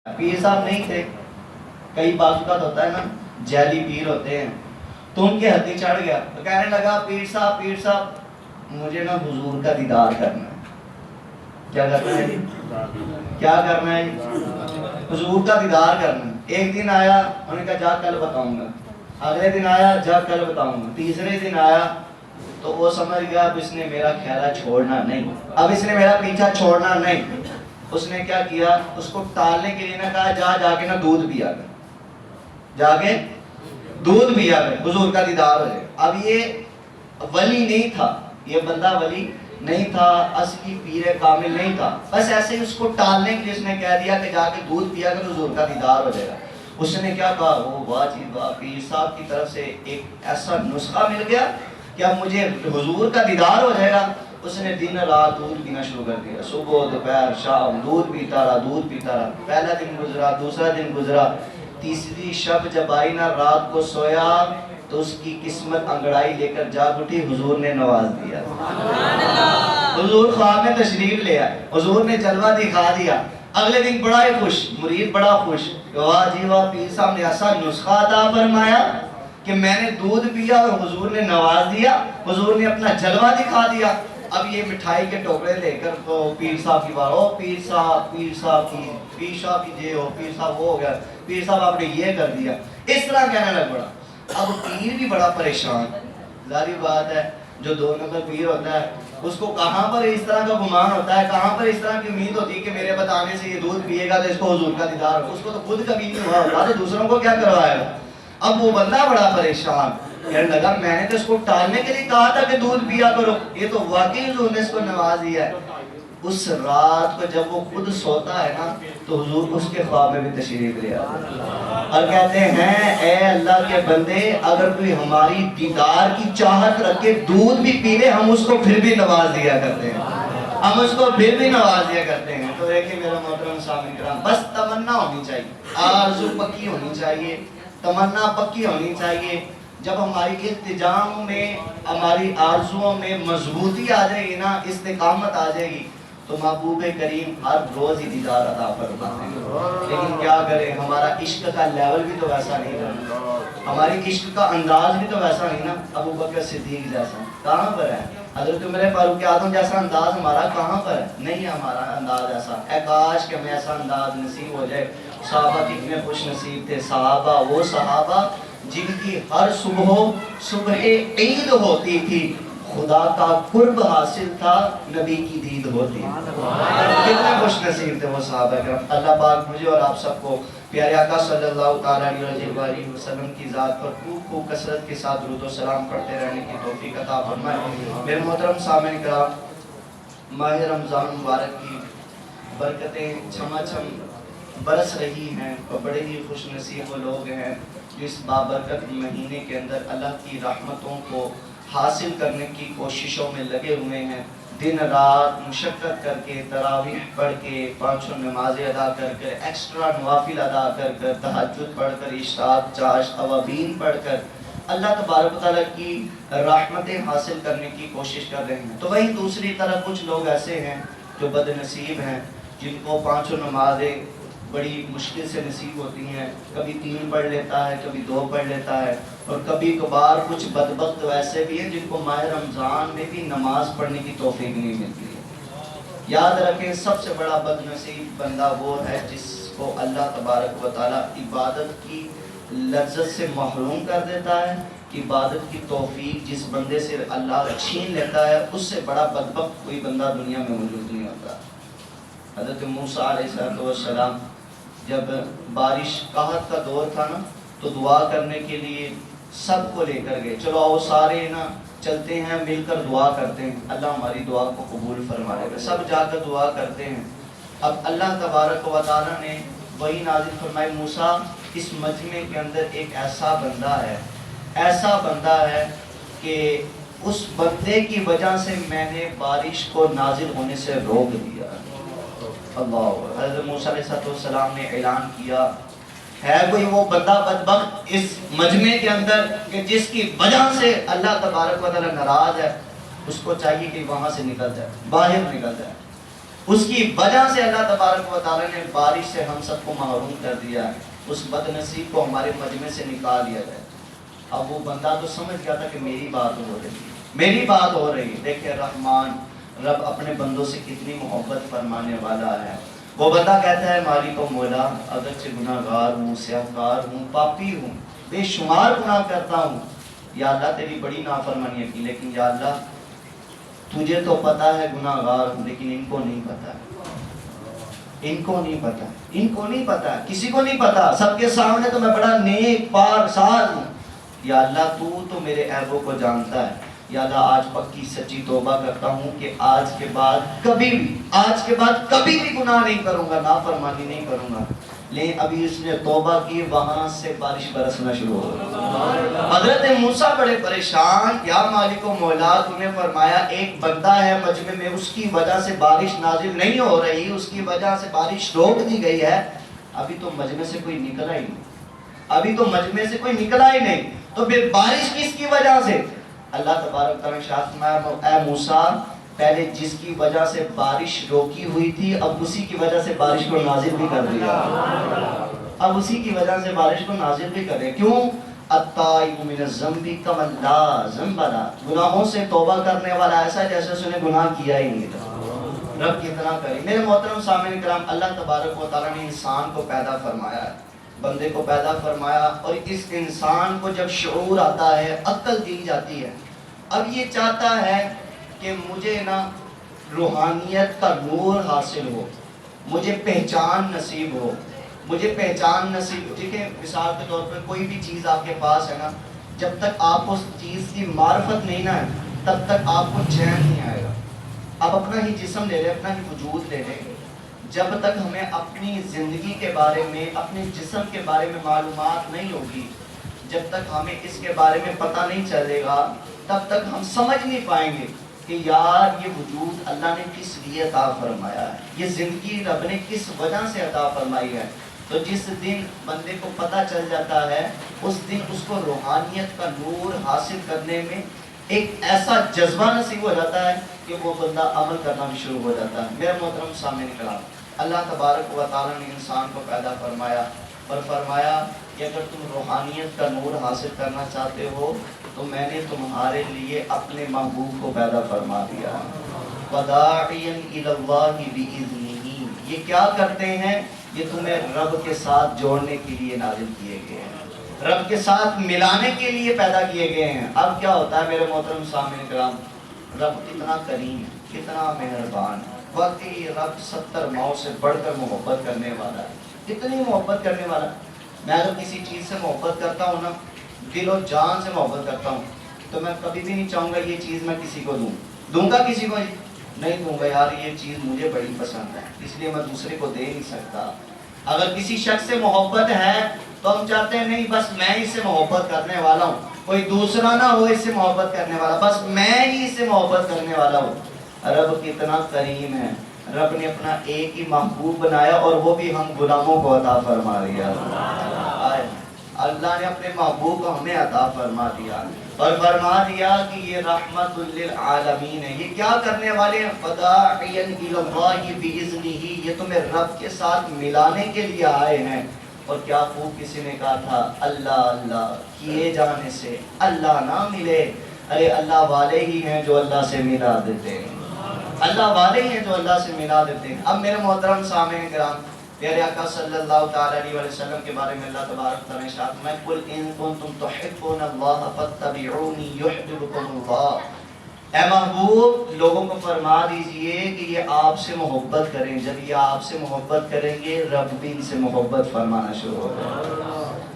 پیر صاحب نہیں تھے. کئی بازوقات ہوتا ہے نا جعلی پیر ہوتے ہیں, تو ان کے ہتھی چڑھ گیا تو کہنے لگا پیر صاحب مجھے نا حضور کا دیدار کرنا ہے. کیا کرنا ہے؟ کیا کرنا ہے؟ حضور کا دیدار کرنا ہے. ایک دن آیا, انہوں نے کہا جا کل بتاؤں گا. اگلے دن آیا, جا کل بتاؤں گا. تیسرے دن آیا تو وہ سمجھ گیا اب اس نے میرا خیرہ چھوڑنا نہیں, اب اس نے میرا پیچھا چھوڑنا نہیں. اس نے کیا کیا, اس کو ٹالنے کے لیے نہ کہا جا کے نا دودھ پیا کر, جا کے دودھ پیا کر, حضور کا دیدار ہو جائے. اب یہ ولی نہیں تھا, یہ بندہ ولی نہیں تھا, اصلی پیر کامل نہیں تھا, بس ایسے ہی اس کو ٹالنے کے لیے اس نے کہہ دیا کہ جا کے دودھ پیا کر حضور کا دیدار ہو جائے گا. اس نے کیا کہا, وہ واہ جی واہ, پیر صاحب کی طرف سے ایک ایسا نسخہ مل گیا کہ اب مجھے حضور کا دیدار ہو جائے گا. اس نے دن رات دودھ پینا شروع کر دیا, صبح دوپہر شام دودھ پیتا رہا. پہلا دن گزرا, دوسرا دن گزرا, تیسری شب جب آئی نا, رات کو سویا تو اس کی قسمت انگڑائی لے کر جاگ اٹھی, حضور نے نواز دیا. حضور خواب میں تشریف لے آئے, حضور نے جلوہ دکھا دیا. اگلے دن بڑا ہی خوش, مرید بڑا خوش, واہ جی واہ, پیر صاحب نے ایسا نسخہ عطا فرمایا کہ میں نے دودھ پیا اور حضور نے نواز دیا, حضور نے اپنا جلوہ دکھا دیا. اب یہ مٹھائی کے ٹوکرے لے کر تو پیر صاحب کی بار, او پیر صاحب کی یہ ہو, پیر صاحب وہ ہو گیا, پیر صاحب آپ نے یہ کر دیا, اس طرح کہنے لگ پڑا. اب پیر بھی بڑا پریشان, ظاہر بات ہے جو دو نمبر پیر ہوتا ہے اس کو کہاں پر اس طرح کا گمان ہوتا ہے, کہاں پر اس طرح کی امید ہوتی ہے کہ میرے بتانے سے یہ دودھ پیے گا تو اس کو حضور کا دیدار ہو. اس کو تو خود کبھی نہیں ہوا ہوتا, تو دوسروں کو کیا کروائے گا. اب وہ بندہ بڑا پریشان, کہنے لگا میں نے تو اس کو ٹالنے کے لیے کہا تھا کہ دودھ پیا کرو, یہ تو واقعی حضور نے اس کو نواز دیا ہے. اس رات کو جب وہ خود سوتا ہے نا تو حضور اس کے خواب میں بھی تشریف لے آتے اور کہتے ہیں اے اللہ کے بندے, اگر کوئی ہماری دیدار کی چاہت رکھ کے دودھ بھی پی لے ہم اس کو پھر بھی نواز دیا کرتے ہیں, ہم اس کو پھر بھی نواز دیا کرتے ہیں. تو دیکھیں میرا محترم سامعین کرام, بس تمنا ہونی چاہیے, آرزو پکی ہونی چاہیے, تمنا پکی ہونی چاہیے. جب ہماری التجام میں, ہماری آرزوؤں میں مضبوطی آ جائے گی نا, استقامت آ جائے گی, تو محبوب کریم ہر روز ہی دیدار عطا فرماتے ہیں. لیکن کیا کریں, ہمارا عشق کا لیول بھی تو ویسا نہیں ہے, ہماری عشق کا انداز بھی تو ویسا نہیں نا. ابو بکر صدیق جیسا کہاں پر ہے, حضرت عمر فاروق اعظم جیسا انداز ہمارا کہاں پر ہے, نہیں ہے ہمارا انداز ایسا. اے کاش کہ ہمیں ایسا انداز نصیب ہو جائے. صحابہ کتنے خوش نصیب تھے, صحابہ وہ صحابہ جن کی ہر صبح عید ہوتی تھی, خدا کا قرب حاصل تھا, نبی کی دید ہوتی. کتنے خوش نصیب تھے وہ صحابہ کرام. اللہ پاک مجھے اور آپ سب کو پیارے آقا صلی اللہ تعالیٰ علیہ وسلم کی ذات پر خوب کثرت کے ساتھ درود و سلام پڑھتے رہنے کی توفیق عطا فرمائے. میرے محترم سامعین کرام, ماہ رمضان مبارک کی برکتیں چھما چھم برس رہی ہیں, اور بڑے ہی خوش نصیب وہ لوگ ہیں جو اس بابرکت مہینے کے اندر اللہ کی رحمتوں کو حاصل کرنے کی کوششوں میں لگے ہوئے ہیں. دن رات مشقت کر کے, تراویح پڑھ کے, پانچوں نمازیں ادا کر کر, ایکسٹرا نوافل ادا کر کر, تہجد پڑھ کر, اشراق چاش اوابین پڑھ کر اللہ تبارک و تعالیٰ کی رحمتیں حاصل کرنے کی کوشش کر رہے ہیں. تو وہیں دوسری طرف کچھ لوگ ایسے ہیں جو بد نصیب ہیں, جن کو پانچوں نمازیں بڑی مشکل سے نصیب ہوتی ہیں. کبھی 3 پڑھ لیتا ہے, کبھی 2 پڑھ لیتا ہے, اور کبھی کبھار کچھ بدبخت ویسے بھی ہیں جن کو ماہ رمضان میں بھی نماز پڑھنے کی توفیق نہیں ملتی ہے. یاد رکھیں, سب سے بڑا بد نصیب بندہ وہ ہے جس کو اللہ تبارک و تعالیٰ عبادت کی لذت سے محروم کر دیتا ہے. عبادت کی توفیق جس بندے سے اللہ چھین لیتا ہے, اس سے بڑا بدبخت کوئی بندہ دنیا میں موجود نہیں ہوتا. حضرت موسیٰ علیہ السلام جب بارش قحط کا دور تھا نا, تو دعا کرنے کے لیے سب کو لے کر گئے, چلو آؤ سارے نا چلتے ہیں, مل کر دعا کرتے ہیں, اللہ ہماری دعا کو قبول فرمائے گا. سب جا کر دعا کرتے ہیں. اب اللہ تبارک و تعالیٰ نے وہی نازل فرمائے, موسیٰ اس مجمع کے اندر ایک ایسا بندہ ہے کہ اس بندے کی وجہ سے میں نے بارش کو نازل ہونے سے روک دیا. اللہ, حضرت موسیٰ علیہ السلام نے اعلان کیا, ہے کوئی وہ بندہ بدبخت اس مجمع کے اندر کہ جس کی وجہ سے اللہ تبارک و تعالیٰ ناراض ہے, اس کو چاہیے کہ وہاں سے نکل جائے, باہر نکل جائے. اس کی وجہ سے اللہ تبارک و تعالیٰ نے بارش سے ہم سب کو محروم کر دیا ہے، اس بد نصیب کو ہمارے مجمع سے نکال دیا جائے۔ اب وہ بندہ تو سمجھ گیا تھا کہ میری بات ہو رہی ہے، میری بات ہو رہی ہے۔ دیکھیں رحمان رب اپنے بندوں سے کتنی محبت فرمانے والا ہے۔ وہ بندہ کہتا ہے مالک و مولا، اگرچہ گناہ گار ہوں، سیاہکار ہوں، پاپی ہوں، بے شمار گناہ کرتا ہوں، یا اللہ تیری بڑی نافرمانی کی، لیکن یا اللہ تجھے تو پتا ہے گناہ گار ہوں، لیکن ان کو نہیں پتا، ان کو نہیں پتا، ان کو نہیں پتا، کسی کو نہیں پتا، سب کے سامنے تو میں بڑا نیک پاکسال ہوں۔ یا اللہ تو میرے عیبوں کو جانتا ہے۔ یا اللہ آج پکی سچی توبہ کرتا ہوں کہ آج کے بعد کبھی بھی گناہ نہیں کروں گا، نافرمانی نہیں کروں گا۔ لیکن ابھی اس نے توبہ کی، وہاں سے بارش برسنا شروع ہو گئی۔ حضرت موسیٰ بڑے پریشان، یا مالک و مولا تو نے فرمایا ایک بندہ ہے مجمع میں، اس کی وجہ سے بارش نازل نہیں ہو رہی، اس کی وجہ سے بارش روک دی گئی ہے، ابھی تو مجمع سے کوئی نکلا ہی نہیں، ابھی تو مجمع سے کوئی نکلا ہی نہیں، تو پھر بارش کس کی وجہ سے؟ اللہ تبارک تعالیٰ نے ارشاد فرمایا اے موسیٰ پہلے جس کی وجہ سے بارش روکی ہوئی تھی اب اسی کی وجہ سے بارش کو نازل بھی کر دیا، اب اسی کی وجہ سے بارش کو نازل بھی کرے۔ کیوں؟ التائب من الذنب کمن لا ذنب لہ، گناہوں سے توبہ کرنے والا ایسا جیسے اس نے گناہ کیا ہی نہیں تھا۔ رب کتنا کریم۔ میرے محترم سامعین کرام، اللہ تبارک و تعالیٰ نے انسان کو پیدا فرمایا ہے، بندے کو پیدا فرمایا، اور اس انسان کو جب شعور آتا ہے، عقل دی جاتی ہے، اب یہ چاہتا ہے کہ مجھے نا روحانیت کا نور حاصل ہو، مجھے پہچان نصیب ہو، مجھے پہچان نصیب ہو۔ ٹھیک ہے، مثال کے طور پر کوئی بھی چیز آپ کے پاس ہے نا، جب تک آپ اس چیز کی معرفت نہیں نا ہے تب تک آپ کو چین نہیں آئے گا۔ آپ اپنا ہی جسم لے لیں، اپنا ہی وجود لے لیں، جب تک ہمیں اپنی زندگی کے بارے میں، اپنے جسم کے بارے میں معلومات نہیں ہوگی، جب تک ہمیں اس کے بارے میں پتہ نہیں چلے گا، تب تک ہم سمجھ نہیں پائیں گے کہ یار یہ وجود اللہ نے کس لیے عطا فرمایا ہے، یہ زندگی رب نے کس وجہ سے عطا فرمائی ہے۔ تو جس دن بندے کو پتہ چل جاتا ہے، اس دن اس کو روحانیت کا نور حاصل کرنے میں ایک ایسا جذبہ نصیب ہو جاتا ہے کہ وہ بندہ عمل کرنا بھی شروع ہو جاتا ہے۔ میرے محترم سامعین کرام، اللہ تبارک و تعالیٰ نے انسان کو پیدا فرمایا اور فرمایا کہ اگر تم روحانیت کا نور حاصل کرنا چاہتے ہو تو میں نے تمہارے لیے اپنے محبوب کو پیدا فرما دیا۔ وَدَاعِيًا إِلَى اللَّهِ بِإِذْنِهِ، یہ کیا کرتے ہیں؟ یہ تمہیں رب کے ساتھ جوڑنے کے لیے نازل کیے گئے ہیں، رب کے ساتھ ملانے کے لیے پیدا کیے گئے ہیں۔ اب کیا ہوتا ہے میرے محترم سامعین کرام، رب کتنا کریم ہے، کتنا مہربان ہے، واقعی رب 70 ماؤں سے بڑھ کر محبت کرنے والا ہے، اتنی محبت کرنے والا ہے۔ میں اگر کسی چیز سے محبت کرتا ہوں نا، دل و جان سے محبت کرتا ہوں، تو میں کبھی بھی نہیں چاہوں گا یہ چیز میں کسی کو دوں گا کسی کو نہیں دوں گا، یار یہ چیز مجھے بڑی پسند ہے اس لیے میں دوسرے کو دے نہیں سکتا۔ اگر کسی شخص سے محبت ہے تو ہم چاہتے ہیں نہیں بس میں اس سے محبت کرنے والا ہوں، کوئی دوسرا نہ ہو اس سے محبت کرنے والا، بس میں ہی اس سے محبت کرنے والا ہوں۔ رب کتنا کریم ہے، رب نے اپنا ایک ہی محبوب بنایا اور وہ بھی ہم غلاموں کو عطا فرما دیا۔ اللہ نے اپنے محبوب کو ہمیں عطا فرما دیا اور فرما دیا کہ یہ رحمت للعالمین ہے۔ یہ کیا کرنے والے ہیں؟ فَدَاعِيًا إِلَى اللَّهِ بِإِذْنِهِ، یہ تمہیں رب کے ساتھ ملانے کے لیے آئے ہیں۔ اور کیا خوب کسی نے کہا تھا اللہ اللہ کیے جانے سے اللہ نہ ملے، ارے اللہ والے ہی ہیں جو اللہ سے ملا دیتے ہیں، اللہ والے ہیں جو اللہ سے ملا دیتے ہیں۔ اب میرے محترم سامعین کرام، پیارے آقا صلی اللہ تعالیٰ علیہ وسلم کے بارے میں اللہ تبارک تعالیٰ نے ارشاد فرمایا قُلْ إِن كُنتُمْ تُحِبُّونَ اللَّهَ فَاتَّبِعُونِي يُحْبِبْكُمُ اللَّهُ، اے محبوب لوگوں کو فرما دیجئے کہ یہ آپ سے محبت کریں، جب یہ آپ سے محبت کریں گے رب بھی ان سے محبت فرمانا شروع ہوگا۔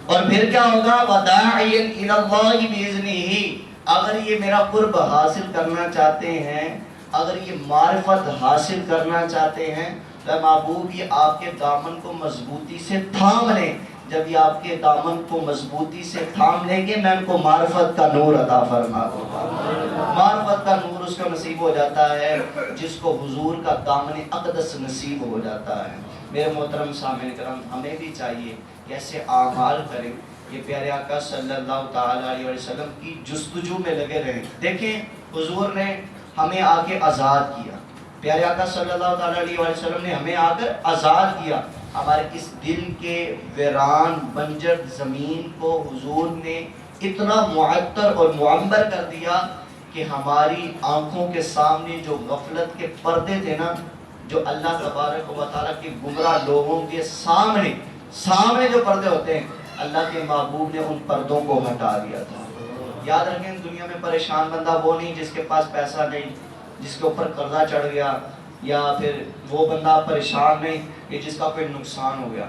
اور پھر کیا ہوگا؟ وَدَاعِيًا إِلَى اللَّهِ بِإِذْنِهِ، اگر یہ میرا قرب حاصل کرنا چاہتے ہیں، اگر یہ معرفت حاصل کرنا چاہتے ہیں تو محبوب یہ آپ کے دامن کو مضبوطی سے تھام لیں، جب یہ آپ کے دامن کو مضبوطی سے تھام لیں گے میں ان کو معرفت کا نور عطا فرما دوں گا۔ معرفت کا نور اس کو نصیب ہو جاتا ہے جس کو حضور کا دامن اقدس نصیب ہو جاتا ہے۔ میرے محترم سامعین کرام، ہمیں بھی چاہیے کہ ایسے اعمال کریں، یہ پیارے آقا صلی اللہ تعالیٰ علیہ وسلم کی جستجو میں لگے رہیں۔ دیکھیں حضور نے ہمیں آ کے آزاد کیا، پیارے آقا صلی اللہ تعالیٰ علیہ وسلم نے ہمیں آ کر آزاد کیا. ہمارے اس دل کے ویران بنجر زمین کو حضور نے اتنا معطر اور معمر کر دیا کہ ہماری آنکھوں کے سامنے جو غفلت کے پردے تھے نا، جو اللہ تبارک و تعالیٰ کے گمراہ لوگوں کے سامنے جو پردے ہوتے ہیں، اللہ کے محبوب نے ان پردوں کو ہٹا دیا تھا. یاد رکھیں، دنیا میں پریشان بندہ وہ نہیں جس کے پاس پیسہ نہیں، جس کے اوپر قرضہ چڑھ گیا، یا پھر وہ بندہ پریشان نہیں کہ جس کا کوئی نقصان ہو گیا.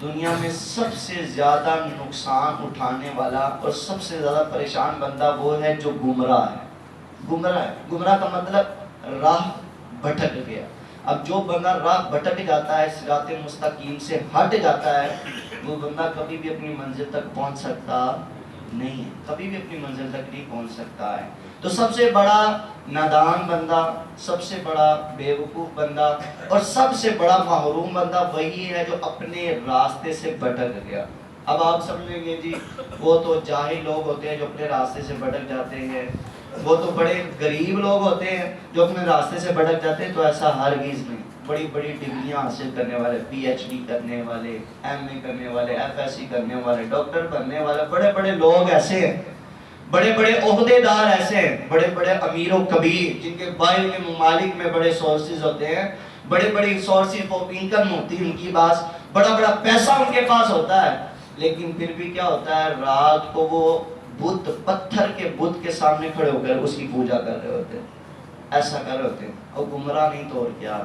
دنیا میں سب سے زیادہ نقصان اٹھانے والا اور سب سے زیادہ پریشان بندہ وہ ہے جو گمراہ ہے. گمراہ کا مطلب راہ بھٹک گیا. اب جو بندہ راہ بھٹک جاتا ہے، صراط مستقیم سے ہٹ جاتا ہے، وہ بندہ کبھی بھی اپنی منزل تک پہنچ سکتا نہیں ہے، کبھی بھی اپنی منزل تک نہیں پہنچ سکتا ہے. تو سب سے بڑا نادان بندہ، سب سے بڑا بے وقوف بندہ اور سب سے بڑا محروم بندہ وہی ہے جو اپنے راستے سے بھٹک گیا. اب آپ سمجھیں گے جی وہ تو جاہل لوگ ہوتے ہیں جو اپنے راستے سے بھٹک جاتے ہیں، وہ تو بڑے غریب لوگ ہوتے ہیں جو اپنے راستے سے بھٹک جاتے ہیں. تو ایسا ہرگز نہیں. بڑی بڑی ڈگریاں حاصل کرنے والے، پی ایچ ڈی کرنے والے، ایم اے کرنے والے، ایف ایس سی کرنے والے، ڈاکٹر بننے والے، بڑے بڑے لوگ ایسے ہیں، بڑے بڑے عہدے دار ایسے ہیں، بڑے بڑے امیر و کبیر جن کے باہر کے ممالک میں بڑے سورسز ہوتے ہیں، بڑے بڑی سورسز آف انکم ہوتی ہے ان کی پاس، بڑا بڑا پیسہ ان کے پاس ہوتا ہے، لیکن پھر بھی کیا ہوتا ہے، رات کو وہ بت، پتھر کے بت کے سامنے کھڑے ہو کر اس کی پوجا کر رہے ہوتے ہیں. ایسا کر رہے ہوتے ہیں. اور گمراہ نہیں تو اور کیا،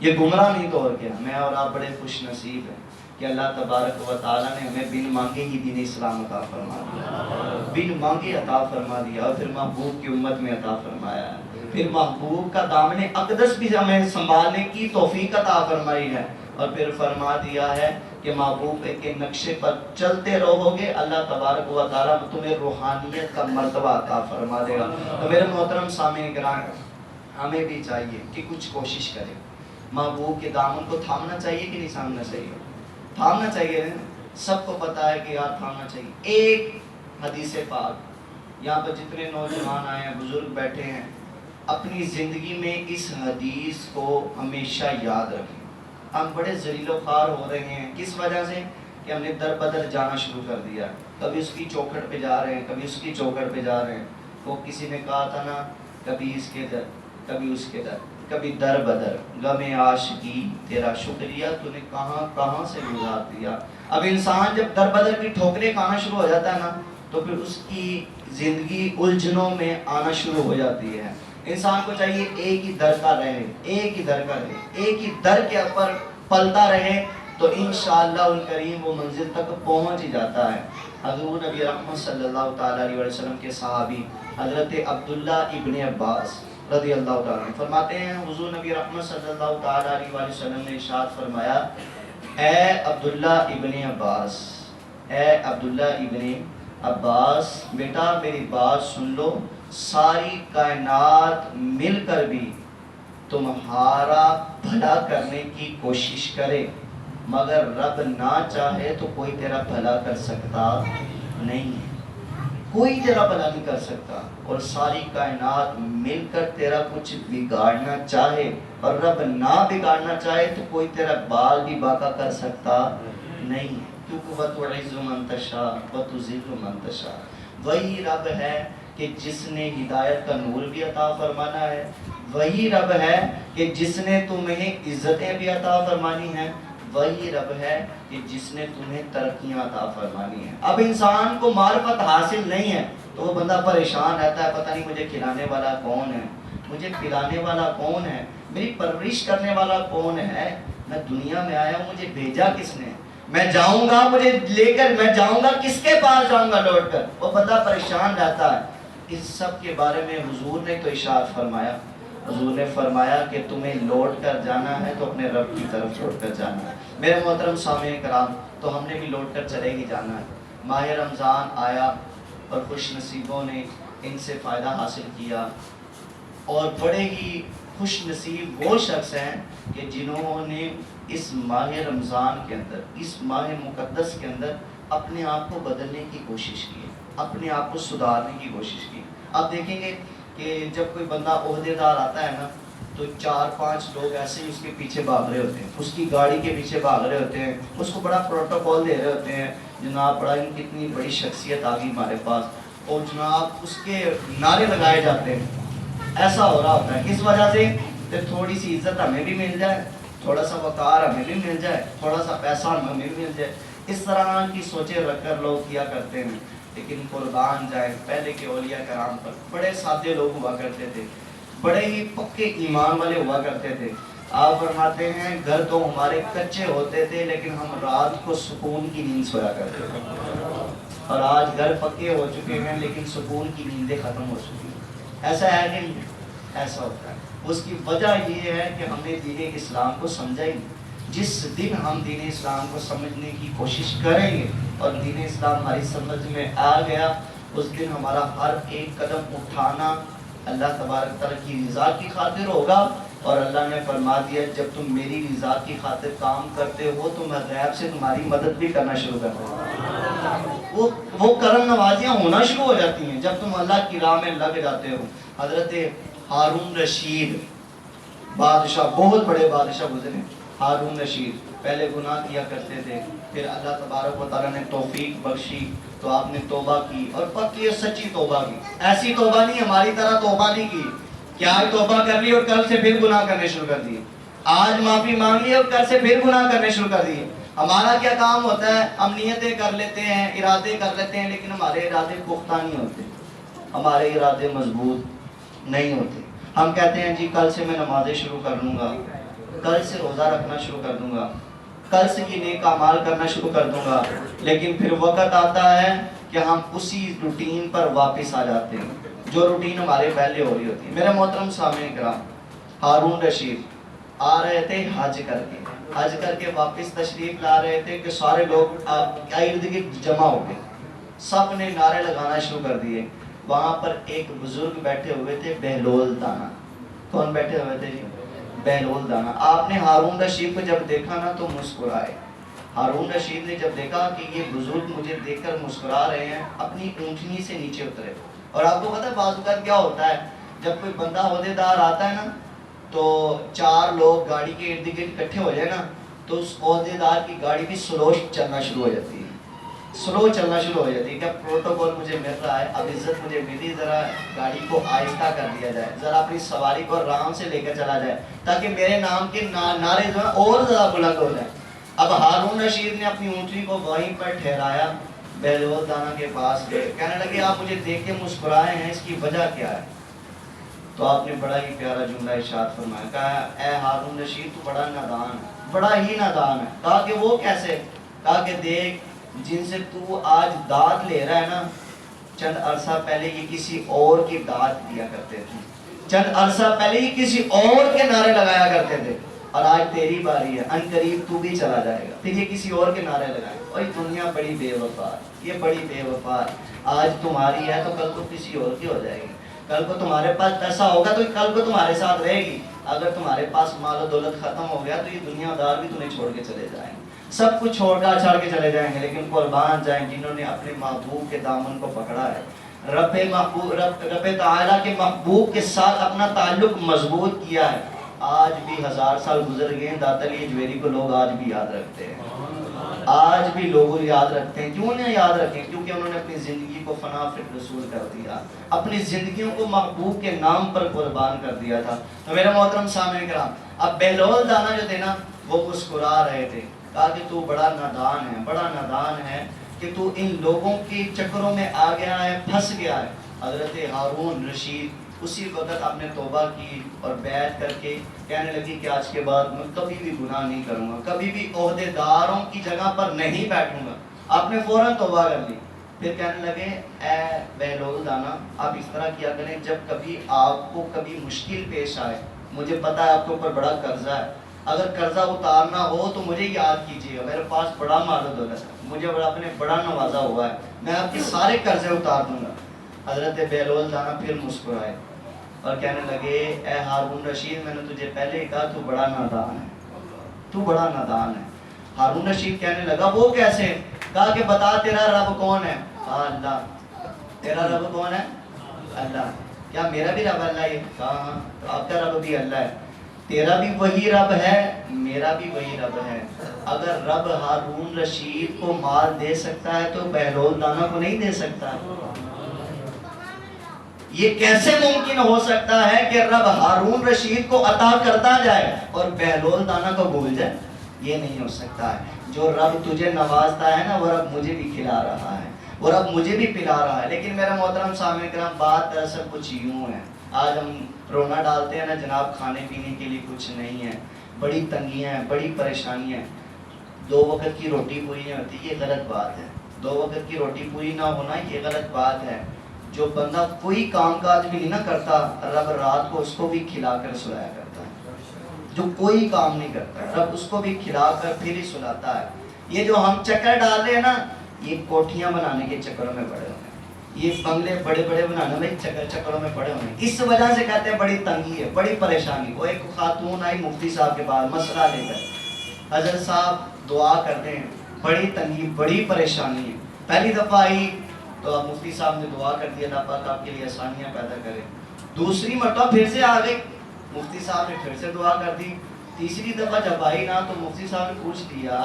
یہ گمراہ نہیں تو اور کیا. میں اور آپ بڑے خوش نصیب ہیں کہ اللہ تبارک و تعالیٰ نے ہمیں بن مانگے ہی دین اسلام عطا فرما دیا، بن مانگے عطا فرما دیا، اور پھر محبوب کی امت میں عطا فرمایا ہے. پھر محبوب کا دامن اقدس بھی ہمیں سنبھالنے کی توفیق عطا فرمائی ہے، اور پھر فرما دیا ہے کہ محبوب کے نقشے پر چلتے رہو گے، اللہ تبارک و تعالیٰ تمہیں روحانیت کا مرتبہ عطا فرما دے گا. تو میرے محترم سامعین کرام، ہمیں بھی چاہیے کہ کچھ کوشش کریں. محبوب کے دامن کو تھامنا چاہیے کہ نہیں تھامنا چاہیے؟ تھامنا چاہیے. سب کو پتا ہے کہ یار تھامنا چاہیے. ایک حدیث پاک، یہاں پر جتنے نوجوان آئے ہیں، بزرگ بیٹھے ہیں، اپنی زندگی میں اس حدیث کو ہمیشہ یاد رکھیں. ہم بڑے ذلیل و خوار ہو رہے ہیں، کس وجہ سے؟ کہ ہم نے در بدر جانا شروع کر دیا. کبھی اس کی چوکھٹ پہ جا رہے ہیں، کبھی اس کی چوکھٹ پہ جا رہے ہیں. وہ کسی نے کہا تھا نا، کبھی اس کے در، کبھی اس کے در، کبھی در بدر، غم عاشقی تیرا شکریہ تو نے کہاں کہاں سے گزار دیا. اب انسان جب در بدر کی ٹھوکریں کھانا شروع ہو جاتا ہے نا، تو پھر اس کی زندگی الجھنوں میں آنا شروع ہو جاتی ہے. انسان کو چاہیے ایک ہی در کا رہے، ایک ہی در کا رہے، ایک ہی در کے اوپر پلتا رہے، تو انشاءاللہ الکریم وہ منزل تک پہنچ ہی جاتا ہے. حضور نبی رحمت صلی اللہ تعالیٰ علیہ وسلم کے صحابی حضرت عبداللہ ابن عباس رضی اللہ تعالیٰ عنہ فرماتے ہیں، حضور نبی رحمت صلی اللہ تعالیٰ علیہ وسلم نے ارشاد فرمایا، اے عبداللہ ابن عباس، اے عبداللہ ابن عباس، بیٹا میری بات سن لو، ساری کائنات مل کر بھی تمہارا بھلا کرنے کی کوشش کرے، مگر رب نہ چاہے تو کوئی تیرا بھلا کر سکتا نہیں ہے. کوئی تیرا بھلا نہیں کر سکتا. اور ساری کائنات مل کر تیرا کچھ بگاڑنا چاہے اور رب نہ بگاڑنا چاہے تو کوئی تیرا بال بھی باقا کر سکتا نہیں ہے. کیونکہ وَتُعِزُّ مَن تَشَاءُ وَتُذِلُّ مَن تَشَاءُ، وہی رب ہے کہ جس نے ہدایت کا نور بھی عطا فرمانا ہے، وہی رب ہے کہ جس نے تمہیں عزتیں بھی عطا فرمانی ہیں، وہی رب ہے کہ جس نے تمہیں ترقیاں عطا فرمانی ہیں. اب انسان کو معرفت حاصل نہیں ہے تو وہ بندہ پریشان رہتا ہے، پتہ نہیں مجھے کھلانے والا کون ہے، مجھے پلانے والا کون ہے، میری پرورش کرنے والا کون ہے، میں دنیا میں آیا ہوں، مجھے بھیجا کس نے، میں جاؤں گا، مجھے لے کر میں جاؤں گا، کس کے پاس جاؤں گا لوٹ کر. وہ بندہ پریشان رہتا ہے. اس سب کے بارے میں حضور نے تو ارشاد فرمایا، حضور نے فرمایا کہ تمہیں لوٹ کر جانا ہے تو اپنے رب کی طرف لوٹ کر جانا ہے. میرے محترم سامعین کرام، تو ہم نے بھی لوٹ کر چلے ہی جانا ہے. ماہ رمضان آیا اور خوش نصیبوں نے ان سے فائدہ حاصل کیا، اور بڑے ہی خوش نصیب وہ شخص ہیں کہ جنہوں نے اس ماہ رمضان کے اندر، اس ماہ مقدس کے اندر اپنے آپ کو بدلنے کی کوشش کی، اپنے آپ کو سدھارنے کی کوشش کی. آپ دیکھیں گے کہ جب کوئی بندہ عہدے دار آتا ہے نا، تو 4-5 لوگ ایسے ہی اس کے پیچھے بھاگ رہے ہوتے ہیں، اس کی گاڑی کے پیچھے بھاگ رہے ہوتے ہیں، اس کو بڑا پروٹوکول دے رہے ہوتے ہیں، جناب بڑا ان کتنی بڑی شخصیت آ گئی ہمارے پاس، اور جناب اس کے نعرے لگائے جاتے ہیں. ایسا ہو رہا ہوتا ہے کس وجہ سے کہ تھوڑی سی عزت ہمیں بھی مل جائے، تھوڑا سا وقار ہمیں بھی مل جائے، تھوڑا سا پیسہ ہمیں بھی مل جائے. اس طرح کی سوچیں رکھ کر لوگ کیا کرتے ہیں. لیکن قربان جائیں پہلے کے اولیاء کرام پر، بڑے سادے لوگ ہوا کرتے تھے، بڑے ہی پکے ایمان والے ہوا کرتے تھے. آپ فرماتے ہیں گھر تو ہمارے کچے ہوتے تھے لیکن ہم رات کو سکون کی نیند سویا کرتے تھے، اور آج گھر پکے ہو چکے ہیں لیکن سکون کی نیندیں ختم ہو چکی ہیں. ایسا ہے کہ نہیں؟ ایسا ہوتا ہے. اس کی وجہ یہ ہے کہ ہم نے دین اسلام کو سمجھا ہی نہیں. جس دن ہم دین اسلام کو سمجھنے کی کوشش کریں گے اور دین اسلام ہماری سمجھ میں آ گیا، اس دن ہمارا ہر ایک قدم اٹھانا اللہ تبارک تعالیٰ کی رضا کی خاطر ہوگا. اور اللہ نے فرما دیا جب تم میری رضا کی خاطر کام کرتے ہو تو میں غیب سے تمہاری مدد بھی کرنا شروع کر دوں. وہ کرم نوازیاں ہونا شروع ہو جاتی ہیں جب تم اللہ کی راہ میں لگ جاتے ہو. حضرت ہارون رشید بادشاہ، بہت بڑے بادشاہ گزرے. ہارون رشید پہلے گناہ کیا کرتے تھے، پھر اللہ تبارک و تعالیٰ نے توفیق بخشی تو آپ نے توبہ کی، اور پکی اور سچی توبہ کی. ایسی توبہ نہیں ہماری طرح توبہ نہیں کی کہ آج توبہ کر لی اور کل سے پھر گناہ کرنے شروع کر دیے، آج معافی مانگ لی اور کل سے پھر گناہ کرنے شروع کر دیے. ہمارا کیا کام ہوتا ہے؟ ہم نیتیں کر لیتے ہیں، ارادے کر لیتے ہیں، لیکن ہمارے ارادے پختہ نہیں ہوتے، ہمارے ارادے مضبوط نہیں ہوتے. ہم کہتے ہیں جی کل سے میں نمازیں شروع کر لوں گا، کل سے روزہ رکھنا شروع کر دوں گا، کل سے یہ نیک اعمال کرنا شروع کر دوں گا، لیکن پھر وقت آتا ہے کہ ہم اسی روٹین پر واپس آ جاتے ہیں جو روٹین ہمارے پہلے ہو رہی ہوتی ہے. میرے محترم سامعین کرام، ہارون رشید آ رہے تھے حج کر کے واپس تشریف لا رہے تھے کہ سارے لوگ ارد گرد جمع ہو گئے، سب نے نعرے لگانا شروع کر دیے. وہاں پر ایک بزرگ بیٹھے ہوئے تھے، بہلول دانا. کون بیٹھے ہوئے تھے جی؟ بہلول دانا. آپ نے ہارون رشید کو جب دیکھا نا تو مسکرائے. ہارون رشید نے جب دیکھا کہ یہ بزرگ مجھے دیکھ کر مسکرا رہے ہیں، اپنی اونٹنی سے نیچے اترے. اور آپ کو پتہ ہے بعض اوقات کیا ہوتا ہے، جب کوئی بندہ عہدیدار آتا ہے نا تو 4 لوگ گاڑی کے ارد گرد اکٹھے ہو جائے نا تو اس عہدیدار کی گاڑی بھی سلو چلنا شروع ہو جاتی ہے، سلو چلنا شروع ہو جاتی ہے. کیا پروٹوکول مجھے مل رہا ہے، اب عزت مجھے ملی، ذرا گاڑی کو آہستہ کر دیا جائے، ذرا اپنی سواری کو آرام سے لے کر چلا جائے تاکہ میرے نام کے نعرے جو ہیں اور زیادہ بلند ہو جائیں. اب ہارون رشید نے اپنی اونٹنی کو وہیں پر ٹھہرایا، بہلول دانا کے پاس گئے، کہنے لگے آپ مجھے دیکھ کے مسکرائے ہیں، اس کی وجہ کیا ہے؟ تو آپ نے بڑا ہی پیارا جملہ ارشاد فرمایا، کہا اے ہارون رشید تو بڑا نادان ہے، بڑا ہی نادان ہے. کہا کہ وہ کیسے؟ کہا کہ دیکھ جن سے تو آج داد لے رہا ہے نا، چند عرصہ پہلے یہ کسی اور کی داد دیا کرتے تھے، چند عرصہ پہلے یہ کسی اور کے نعرے لگایا کرتے تھے، اور آج تیری باری ہے، ان قریب تو بھی چلا جائے گا، پھر یہ کسی اور کے نعرے لگائے. اور یہ دنیا بڑی بے وفا ہے، یہ بڑی بے وفا ہے. آج تمہاری ہے تو کل کو کسی اور کی ہو جائے گی، کل کو تمہارے پاس پیسہ ہوگا تو کل کو تمہارے ساتھ رہے گی، اگر تمہارے پاس مال و دولت ختم ہو گیا تو یہ دنیا دار بھی تمہیں چھوڑ کے چلے جائیں گے، سب کچھ چھوڑ کر چھاڑ کے چلے جائیں گے. لیکن قربان جائیں جنہوں نے اپنے محبوب کے دامن کو پکڑا ہے، رب تعالیٰ کے محبوب کے ساتھ اپنا تعلق مضبوط کیا ہے. آج بھی 1000 سال گزر گئے ہیں، داتا علی اجویری کو لوگ آج بھی یاد رکھتے ہیں، آج بھی لوگ یاد رکھتے ہیں. کیوں نہیں یاد رکھیں؟ کیونکہ انہوں نے اپنی زندگی کو فنا فی الرسول کر دیا، اپنی زندگیوں کو محبوب کے نام پر قربان کر دیا تھا. تو میرے محترم سامعین کرام، اب بہلول دانا جو تھے نا وہ مسکرا رہے تھے. کہا کہ تو بڑا نادان ہے، بڑا نادان ہے کہ تو ان لوگوں کے چکروں میں آ گیا ہے، پھنس گیا ہے. حضرت ہارون رشید اسی وقت آپ نے توبہ کی اور بیعت کر کے کہنے لگی کہ آج کے بعد میں کبھی بھی گناہ نہیں کروں گا، کبھی بھی عہدیداروں کی جگہ پر نہیں بیٹھوں گا. آپ نے فوراً توبہ کر لی. پھر کہنے لگے اے بہلول دانا آپ اس طرح کیا کریں، جب کبھی آپ کو کبھی مشکل پیش آئے، مجھے پتہ ہے آپ کے اوپر بڑا قرضہ ہے، اگر قرضہ اتارنا ہو تو مجھے یاد کیجیے گا، میرے پاس بڑا مال و دولت ہے، مجھے آپ نے بڑا نوازا ہوا ہے، میں آپ کے سارے قرضے اتار دوں گا. حضرت بہلول دانا پھر مسکرائے اور کہنے لگے اے ہارون رشید میں نے تجھے پہلے ہی کہا تو بڑا نادان ہے، تو بڑا نادان ہے. ہارون رشید کہنے لگا وہ کیسے؟ کہا کہ بتا تیرا رب کون ہے؟ کہا اللہ. تیرا رب کون ہے؟ اللہ. کیا میرا بھی رب اللہ ہے؟ کہا ہاں. تو آپ کا رب بھی اللہ ہے. تیرا بھی وہی رب ہے، میرا بھی وہی رب ہے۔ اگر رب ہارون رشید کو مال دے سکتا ہے تو بہلول دانا کو نہیں دے سکتا ہے؟ یہ کیسے ممکن ہو سکتا ہے کہ رب ہارون رشید کو عطا کرتا جائے اور بہلول دانا کو بھول جائے؟ یہ نہیں ہو سکتا ہے۔ جو رب تجھے نوازتا ہے نا، وہ رب مجھے بھی کھلا رہا ہے، وہ رب مجھے بھی پلا رہا ہے۔ لیکن میرا محترم سامعین کرام، بات دراصل کچھ یوں ہے، آج ہم رونا ڈالتے ہیں نا جناب، کھانے پینے کے لیے کچھ نہیں ہے، بڑی تنگیاں ہیں، بڑی پریشانیاں ہیں، 2 وقت کی روٹی پوری نہیں ہوتی، یہ غلط بات ہے۔ 2 وقت کی روٹی پوری نہ ہونا یہ غلط بات ہے۔ جو بندہ کوئی کام کاج بھی نہیں نہ کرتا، رب رات کو اس کو بھی کھلا کر سلایا کرتا ہے۔ جو کوئی کام نہیں کرتا، رب اس کو بھی کھلا کر پھر ہی سلاتا ہے۔ یہ جو ہم چکر ڈال رہے ہیں نا، یہ کوٹھیاں بنانے کے چکروں میں پڑے ہوئے ہیں، یہ بنگلے بڑے بڑے بنانے میں چکروں میں پڑے ہوئے ہیں۔ اس وجہ سے کہتے ہیں بڑی تنگی ہے، بڑی پریشانی۔ وہ ایک خاتون آئی مفتی صاحب کے پاس مسئلہ لے کر، حضرت صاحب دعا کرتے ہیں، بڑی تنگی بڑی پریشانی ہے۔ پہلی دفعہ آئی تو اب مفتی صاحب نے دعا کر دی، اللہ پاک آپ کے لیے آسانیاں پیدا کرے۔ دوسری مرتبہ پھر سے آ گئی، مفتی صاحب نے پھر سے دعا کر دی۔ تیسری دفعہ جب آئی نا تو مفتی صاحب نے پوچھ لیا،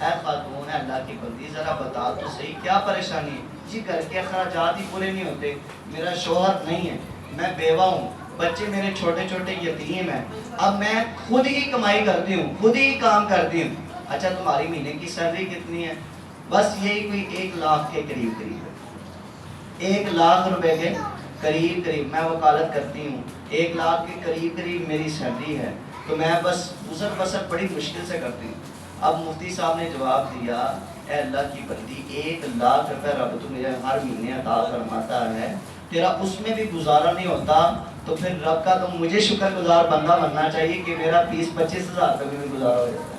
اے خاتون، اے اللہ کی بندی، ذرا بتا تو صحیح کیا پریشانی ہے؟ جی گھر کے اخراجات ہی پورے نہیں ہوتے، میرا شوہر نہیں ہے، میں بیوہ ہوں، بچے میرے چھوٹے چھوٹے یتیم ہیں، اب میں خود ہی کمائی کرتی ہوں، خود ہی کام کرتی ہوں۔ اچھا تمہاری مہینے کی سیلری کتنی ہے؟ بس یہی کوئی 1 لاکھ کے قریب ہے، 1 لاکھ روپے کے قریب میں وکالت کرتی ہوں، 1 لاکھ کے قریب میری سیلری ہے، تو میں بس گزر بسر بڑی مشکل سے کرتی ہوں۔ اب مفتی صاحب نے جواب دیا، اے اللہ کی بندی، 1 لاکھ روپے رب تو مجھے ہر مہینے عطا فرماتا ہے، تیرا اس میں بھی گزارا نہیں ہوتا، تو پھر رب کا تو مجھے شکر گزار بندہ بننا چاہیے کہ میرا 20-25 ہزار کا بھی گزارا ہو جاتا ہے۔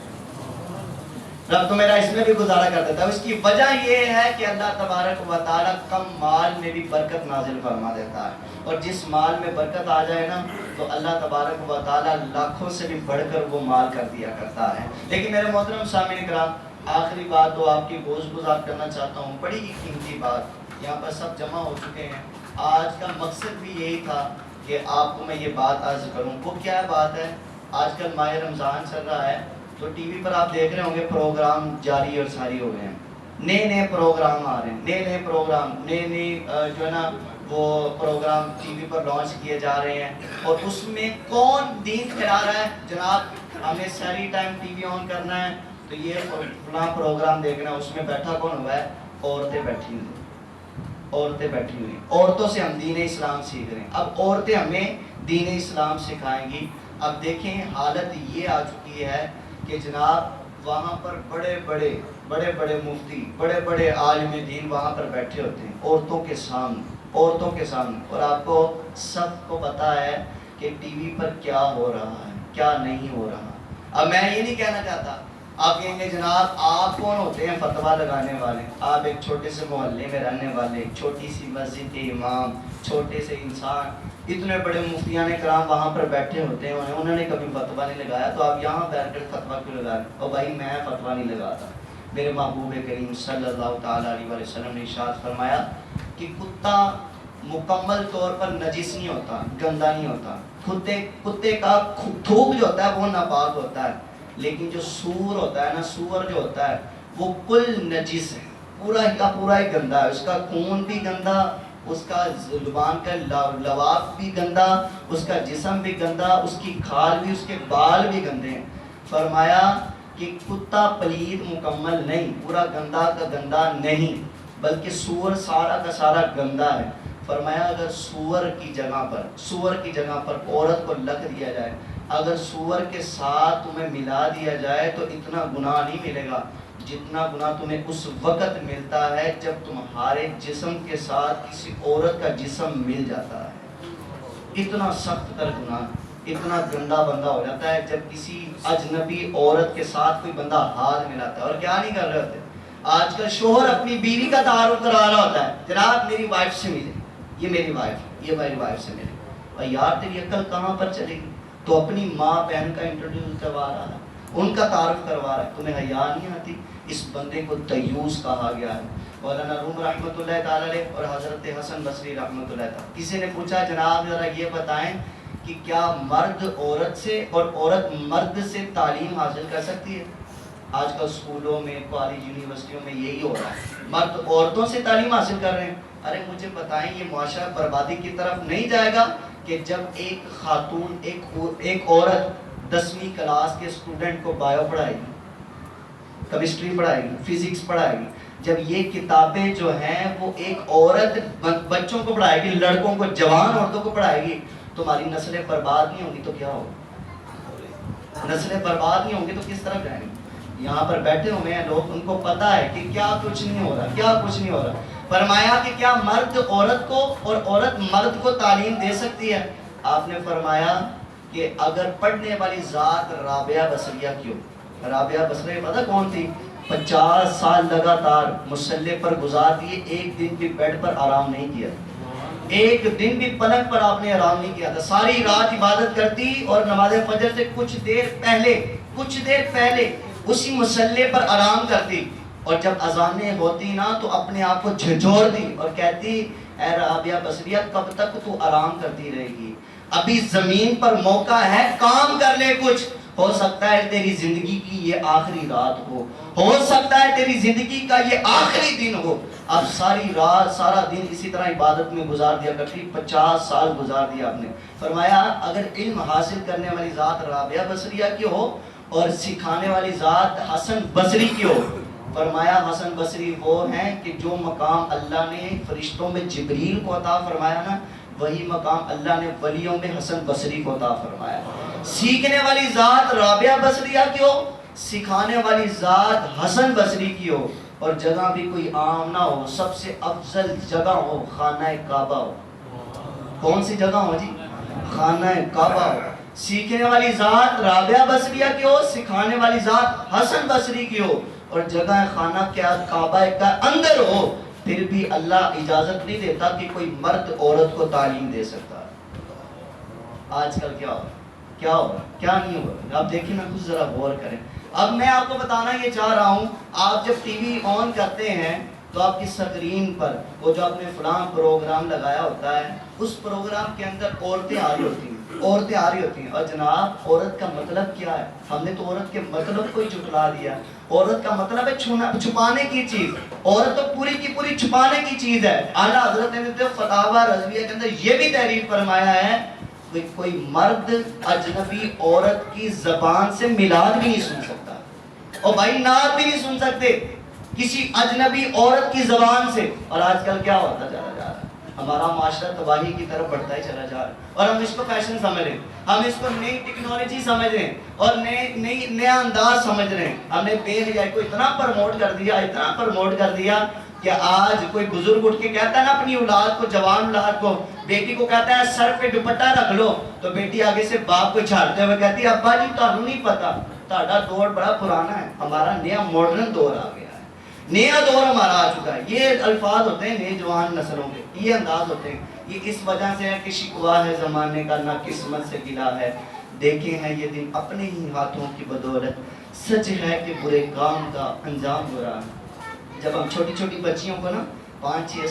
رب تو میرا اس میں بھی گزارا کر دیتا ہے۔ اس کی وجہ یہ ہے کہ اللہ تبارک و تعالیٰ کم مال میں بھی برکت نازل فرما دیتا ہے، اور جس مال میں برکت آ جائے نا تو اللہ تبارک و تعالیٰ لاکھوں سے بھی بڑھ کر وہ مال کر دیا کرتا ہے۔ لیکن میرے محترم سامعین کرام، آخری بات تو آپ کی گوش گزار کرنا چاہتا ہوں، بڑی ہی قیمتی بات، یہاں پر سب جمع ہو چکے ہیں، آج کا مقصد بھی یہی تھا کہ آپ کو میں یہ بات عرض کروں۔ وہ کیا بات ہے؟ آج کل ماہ رمضان چل رہا ہے، تو ٹی وی پر آپ دیکھ رہے ہوں گے پروگرام جاری اور ساری ہو گئے ہیں، نئے پروگرام آ رہے ہیں، نئے پروگرام، نئے جو ہے نا وہ پروگرام ٹی وی پر لانچ کیے جا رہے ہیں، اور اس میں کون دین پھیلا رہا ہے؟ جناب ہمیں ساری ٹائم ٹی وی آن کرنا ہے تو یہ فلاں پروگرام دیکھنا ہے، اس میں بیٹھا کون ہوا ہے؟ عورتیں بیٹھی ہوئی ہیں، عورتیں بیٹھی ہوئی ہیں، عورتوں سے ہم دین اسلام سیکھ رہے ہیں، اب عورتیں ہمیں دین اسلام سکھائیں گی۔ اب دیکھیں حالت یہ آ چکی ہے کہ جناب وہاں پر بڑے بڑے مفتی، بڑے بڑے عالم دین وہاں پر بیٹھے ہوتے ہیں عورتوں کے سامنے، اور آپ کو سب کو پتا ہے کہ ٹی وی پر کیا ہو رہا ہے، کیا نہیں ہو رہا۔ اب میں یہ نہیں کہنا چاہتا، آپ کہیں گے جناب آپ کون ہوتے ہیں فتویٰ لگانے والے؟ آپ ایک چھوٹے سے محلے میں رہنے والے، چھوٹی سی مسجد کے امام، چھوٹے سے انسان، اتنے بڑے مفتیان کرام وہاں پر بیٹھے ہوتے ہیں، انہوں نے کبھی فتویٰ نہیں لگایا، تو آپ یہاں بیٹھ کر فتویٰ کیوں لگا رہے ہیں؟ اور بھائی میں فتویٰ نہیں لگاتا، میرے محبوب کریم صلی اللہ تعالیٰ علیہ وسلم نے ارشاد فرمایا کہ کتا مکمل طور پر نجس نہیں ہوتا، گندا نہیں ہوتا، کتے کا تھوک جو ہوتا ہے وہ ناپاک ہوتا ہے، لیکن جو سور ہوتا ہے نا، سور جو ہوتا ہے وہ کل نجس ہے، پورا ہی گندا ہے، اس کا خون بھی گندا، اس کا زبان کا لواب بھی گندا، اس کا جسم بھی گندا، اس کی کھال بھی، اس کے بال بھی گندے ہیں۔ فرمایا کہ کتا پلید مکمل نہیں، پورا گندا کا گندا نہیں، بلکہ سور سارا کا سارا گندا ہے۔ فرمایا اگر سور کی جگہ پر عورت کو لگ دیا جائے، اگر سور کے ساتھ تمہیں ملا دیا جائے تو اتنا گناہ نہیں ملے گا جتنا گناہ تمہیں اس وقت ملتا ہے جب تمہارے جسم کے ساتھ کسی عورت کا جسم مل جاتا ہے۔ اتنا سخت تر گناہ، اتنا گندا بندہ ہو جاتا ہے جب کسی اجنبی عورت کے ساتھ کوئی بندہ ہاتھ ملاتا ہے۔ اور کیا نہیں کر رہے ہوتے آج کل شوہر اپنی بیوی کا تعارف کروا رہا ہوتا ہے، جناب میری وائف سے ملے، یہ میری وائف سے ملے، اور یار تیری عقل کہاں پر چلے گی؟ تو اپنی ماں بہن کا انٹروڈیوس کروا رہا ہے، ان کا تعارف کروا رہا ہے، تمہیں حیا نہیں آتی؟ اس بندے کو دیوس کہا گیا ہے۔ مولانا روم رحمۃ اللہ تعالی علیہ اور حضرت حسن بصری رحمۃ اللہ تعالی، کسی نے پوچھا جناب ذرا یہ بتائیں کہ کیا مرد عورت سے اور عورت مرد سے تعلیم حاصل کر سکتی ہے؟ آج کل اسکولوں میں، کالج، یونیورسٹیوں میں یہی ہو رہا ہے، مرد عورتوں سے تعلیم حاصل کر رہے ہیں۔ ارے مجھے بتائیں، یہ معاشرہ بربادی کی طرف نہیں جائے گا کہ جب ایک خاتون، ایک عورت 10ویں کلاس کے اسٹوڈنٹ کو بایو پڑھائے گی، کیمسٹری پڑھائے گی، فزکس پڑھائے گی، جب یہ کتابیں جو ہیں وہ ایک عورت بچوں کو پڑھائے گی، لڑکوں کو، جوان عورتوں کو پڑھائے گی، تمہاری نسلیں برباد نہیں ہوں گی تو کیا ہوگا؟ نسلیں برباد نہیں ہوں گی تو کس طرف جائیں گے؟ یہاں پر بیٹھے ہوئے ہیں لوگ، ان کو پتا ہے کہ کیا کچھ نہیں ہو رہا، کیا کچھ نہیں ہو رہا۔ فرمایا کہ کیا مرد عورت کو اور عورت مرد کو تعلیم دے سکتی ہے؟ آپ نے فرمایا کہ اگر پڑھنے والی ذات رابعہ بصریہ کی ہو۔ رابعہ بصریہ پتہ کون تھی؟ 50 سال لگاتار مصلی پر گزار دیے، ایک دن بھی بیڈ پر آرام نہیں کیا، ایک دن بھی پلنگ پر آپ نے آرام نہیں کیا تھا، ساری رات عبادت کرتی اور نماز فجر سے کچھ دیر پہلے اسی مصلی پر آرام کرتی، اور جب اذانیں ہوتی نا تو اپنے آپ کو جھنجھوڑتی اور کہتی اے رابعہ بصریہ کب تک تو آرام کرتی رہے گی؟ ابھی زمین پر موقع ہے، کام کر لے کچھ، ہو سکتا ہے تیری زندگی کی یہ آخری رات ہو سکتا ہے تیری زندگی کا یہ آخری دن ہو۔ اب ساری رات سارا دن اسی طرح عبادت میں گزار دیا کرتی، 50 سال گزار دیا آپ نے۔ فرمایا اگر علم حاصل کرنے والی ذات رابعہ بصریہ کی ہو اور سکھانے والی ذات حسن بصری کی ہو، فرمایا حسن بصری وہ ہیں کہ جو مقام اللہ نے فرشتوں میں جبریل کو عطا فرمایا نا، وہی مقام اللہ نے ولیوں میں حسن بصری کو عطا فرمایا۔ سیکھنے والی ذات رابعہ بصریہ کی ہو، سکھانے والی ذات حسن بصری کی ہو، اور جگہ بھی کوئی عام نہ ہو، سب سے افضل جگہ ہو خانہ کعبہ ہو۔ کون سی جگہ ہو جی؟ خانہ کعبہ ہو۔ سیکھنے والی ذات رابعہ بصریہ کی ہو، سکھانے والی ذات حسن بصری کی ہو، اور جگہ خانہ کعبہ کا اندر ہو، پھر بھی اللہ اجازت نہیں دیتا کہ کوئی مرد عورت کو تعلیم دے سکتا۔ آج کل کیا ہو رہا کیا نہیں ہو رہا؟ آپ دیکھیں نا، کچھ ذرا غور کریں۔ اب میں آپ کو بتانا یہ چاہ رہا ہوں، آپ جب ٹی وی آن کرتے ہیں تو آپ کی سکرین پر وہ جو آپ نے فلاں پروگرام لگایا ہوتا ہے، اس پروگرام کے اندر عورتیں آ رہی ہوتی ہیں، اور جناب عورت کا مطلب کیا ہے؟ ہم نے تو عورت کے مطلب کو ہی جھٹلا دیا۔ عورت کا مطلب ہے چھپانے کی چیز، عورت تو پوری کی پوری چھپانے کی چیز ہے۔ اعلیٰ حضرت نے فتاوی رضویہ کے اندر یہ بھی تحریر فرمایا ہے کہ کوئی مرد اجنبی عورت کی زبان سے میلاد بھی نہیں سن سکتا، اور بھائی نعت بھی نہیں سن سکتے کسی اجنبی عورت کی زبان سے۔ اور آج کل کیا ہوتا چلا جا رہا ہے؟ ہمارا معاشرہ تباہی کی طرف بڑھتا ہی چلا جا رہا ہے، اور ہم اس کو فیشن سمجھ رہے ہیں، ہم اس کو نئی ٹیکنالوجی سمجھ رہے ہیں، اور نیا انداز سمجھ رہے ہیں۔ ہم نے بے حیائی کو اتنا پروموٹ کر دیا کہ آج کوئی بزرگ اٹھ کے کہتا ہے نا اپنی اولاد کو، جوان اولاد کو، بیٹی کو کہتا ہے سر پہ دوپٹہ رکھ لو، تو بیٹی آگے سے باپ کو جھاڑتے ہوئے کہتی ہے ابا جی تانوں نہیں پتا، تہاڈا دور بڑا پرانا ہے، ہمارا نیا ماڈرن دور آ گیا ہے، نیا دور ہمارا آ چکا ہے۔ یہ الفاظ ہوتے ہیں نئے جوان نسلوں کے، یہ انداز ہوتے ہیں۔ یہ اس وجہ سے ہے کہ شکوا ہے زمانے کا، نہ قسمت سے گلا ہے، دیکھے ہیں یہ دن اپنے ہی ہاتھوں کی بدولت، سچ ہے کہ برے کام کا انجام برا ہے۔ جب ہم چھوٹی چھوٹی بچیوں کو نا 5-6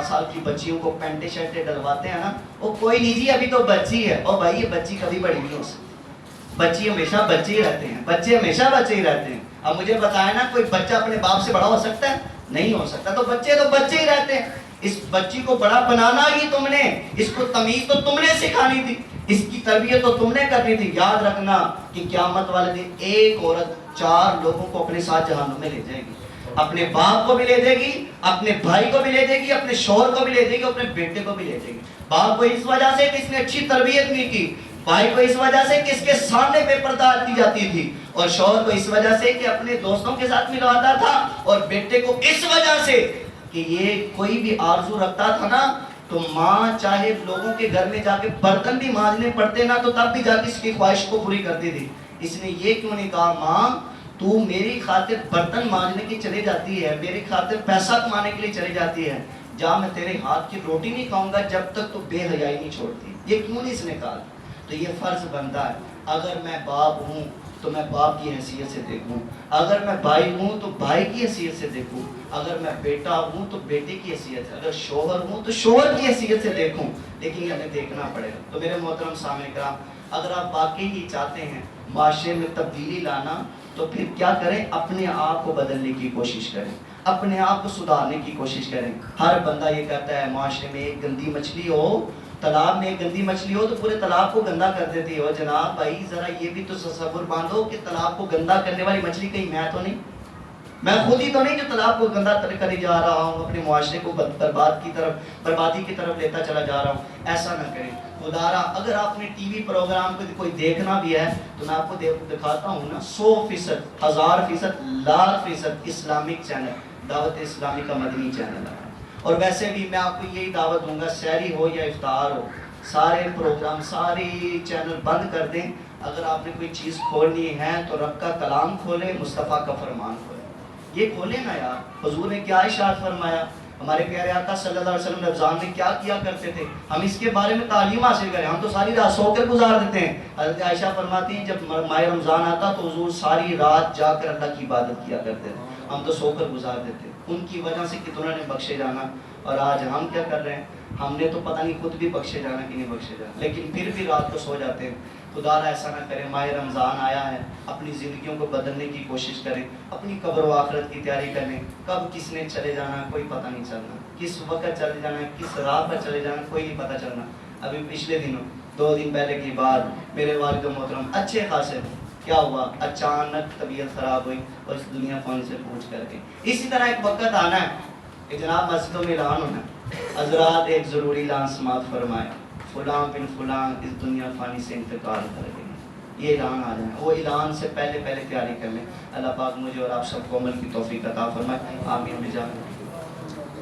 سال کی بچیوں کو پینٹیں شرٹیں ڈلواتے ہیں نا، وہ کوئی نہیں جی ابھی تو بچی ہے، اور بھائی یہ بچی کبھی بڑی نہیں ہو سکتی، بچی ہمیشہ بچے ہی رہتے ہیں، بچے ہمیشہ بچے ہی رہتے ہیں۔ اب مجھے بتایا نا کوئی بچہ اپنے باپ سے بڑا ہو سکتا ہے؟ نہیں ہو سکتا، تو بچے ہی رہتے ہیں۔ اس بچی کو بڑا بنانا ہی تم نے، اس کو تمیز تو تم نے سکھانی تھی، اس کی تربیت تو تم نے کرنی تھی۔ یاد رکھنا کہ قیامت والے دن ایک عورت 4 لوگوں کو اپنے ساتھ جہنم میں لے جائے گی، اپنے باپ کو بھی لے جائے گی، اپنے بھائی کو بھی لے جائے گی، اپنے شوہر کو بھی لے جائے گی، اپنے بیٹے کو بھی لے جائے گی۔ باپ کو اس وجہ سے کہ اس نے اچھی تربیت نہیں کی، بھائی کو اس وجہ سے کہ اس کے سامنے بے پردہ کی جاتی تھی، اور شوہر کو اس وجہ سے کہ اپنے دوستوں کے ساتھ ملواتا تھا، اور بیٹے کو اس وجہ سے کہ یہ کوئی بھی آرزو رکھتا تھا نا تو ماں چاہے لوگوں کے گھر میں جا کے برتن بھی مانجنے پڑتے نا تو تب بھی جا کے اس کی خواہش کو پوری کرتی تھی۔ اس نے یہ کیوں نہیں کہا ماں تو میری خاطر برتن مانجنے کی چلی جاتی ہے، میری خاطر پیسہ کمانے کے لیے چلی جاتی ہے، جا میں تیرے ہاتھ کی روٹی نہیں کھاؤں گا جب تک تو بے حیائی نہیں چھوڑتی۔ یہ کیوں نہیں اس نے کہا؟ تو یہ فرض بنتا ہے، اگر میں باپ ہوں تو میں باپ کی حیثیت سے دیکھوں، اگر میں بھائی ہوں تو بھائی کی حیثیت سے دیکھوں، اگر میں بیٹا ہوں تو بیٹے کی حیثیت سے، اگر شوہر ہوں تو شوہر کی حیثیت سے دیکھوں، لیکن یہ ہمیں دیکھنا پڑے گا۔ تو میرے محترم سامعین کرام، اگر آپ واقعی ہی چاہتے ہیں معاشرے میں تبدیلی لانا، تو پھر کیا کریں؟ اپنے آپ کو بدلنے کی کوشش کریں، اپنے آپ کو سدھارنے کی کوشش کریں۔ ہر بندہ یہ کہتا ہے معاشرے میں ایک گندی مچھلی ہو، تالاب میں ایک گندی مچھلی ہو تو پورے تالاب کو گندا کر دیتی ہو۔ جناب بھائی ذرا یہ بھی تو تصور باندھو کہ تالاب کو گندا کرنے والی مچھلی کہیں میں تو نہیں، میں خود ہی تو نہیں جو تالاب کو گندا کرے جا رہا ہوں، اپنے معاشرے کو بربادی کی طرف لیتا چلا جا رہا ہوں۔ ایسا نہ کریں خدارا۔ اگر آپ نے ٹی وی پروگرام کو کوئی دیکھنا بھی ہے تو میں آپ کو دکھاتا ہوں نا، 100%، 1000%، 1,00,000% اسلامک چینل، دعوت اسلامی کا مدنی چینل ہے۔ اور ویسے بھی میں آپ کو یہی دعوت دوں گا، سحری ہو یا افطار ہو، سارے پروگرام، ساری چینل بند کر دیں۔ اگر آپ نے کوئی چیز کھولنی ہے تو رب کا کلام کھولیں، مصطفیٰ کا فرمان کھولیں، یہ کھولیں نا یار۔ حضور نے کیا ارشاد فرمایا، ہمارے پیارے آقا صلی اللہ علیہ وسلم رمضان میں کیا کیا کرتے تھے، ہم اس کے بارے میں تعلیم حاصل کریں۔ ہم تو ساری رات سو کر گزار دیتے ہیں۔ حضرت عائشہ فرماتی ہیں جب ماہ رمضان آتا تو حضور ساری رات جا کر اللہ کی عبادت کیا کرتے تھے، ہم تو سو کر گزار دیتے۔ ان کی وجہ سے کتنوں نے بخشے جانا، اور آج ہم کیا کر رہے ہیں؟ ہم نے تو پتہ نہیں خود بھی بخشے جانا کہ نہیں بخشے جانا، لیکن پھر بھی رات کو سو جاتے ہیں۔ خدا را ایسا نہ کرے۔ ماہ رمضان آیا ہے، اپنی زندگیوں کو بدلنے کی کوشش کریں، اپنی قبر و آخرت کی تیاری کریں۔ کب کس نے چلے جانا کوئی پتہ نہیں چلنا، کس وقت چلے جانا، کس راہ پر چلے جانا کوئی نہیں پتہ چلنا۔ ابھی پچھلے دنوں 2 دن پہلے کی بات، میرے والد محترم اچھے خاصے کیا ہوا، اچانک طبیعت خراب ہوئی اور اس دنیا فانی سے پوچھ کر کے۔ اسی طرح ایک وقت آنا ہے کہ جناب مسجدوں میں اعلان ہونا ہے، حضرات ایک ضروری اعلان سماعت فرمائے، فلاں بن فلاں اس دنیا فانی سے انتقال کر گئے۔ یہ اعلان آ جائے، وہ اعلان سے پہلے تیاری کر لیں۔ اللہ پاک مجھے اور آپ سب کو عمل کی توفیق عطا فرمائے، آمین بجاہ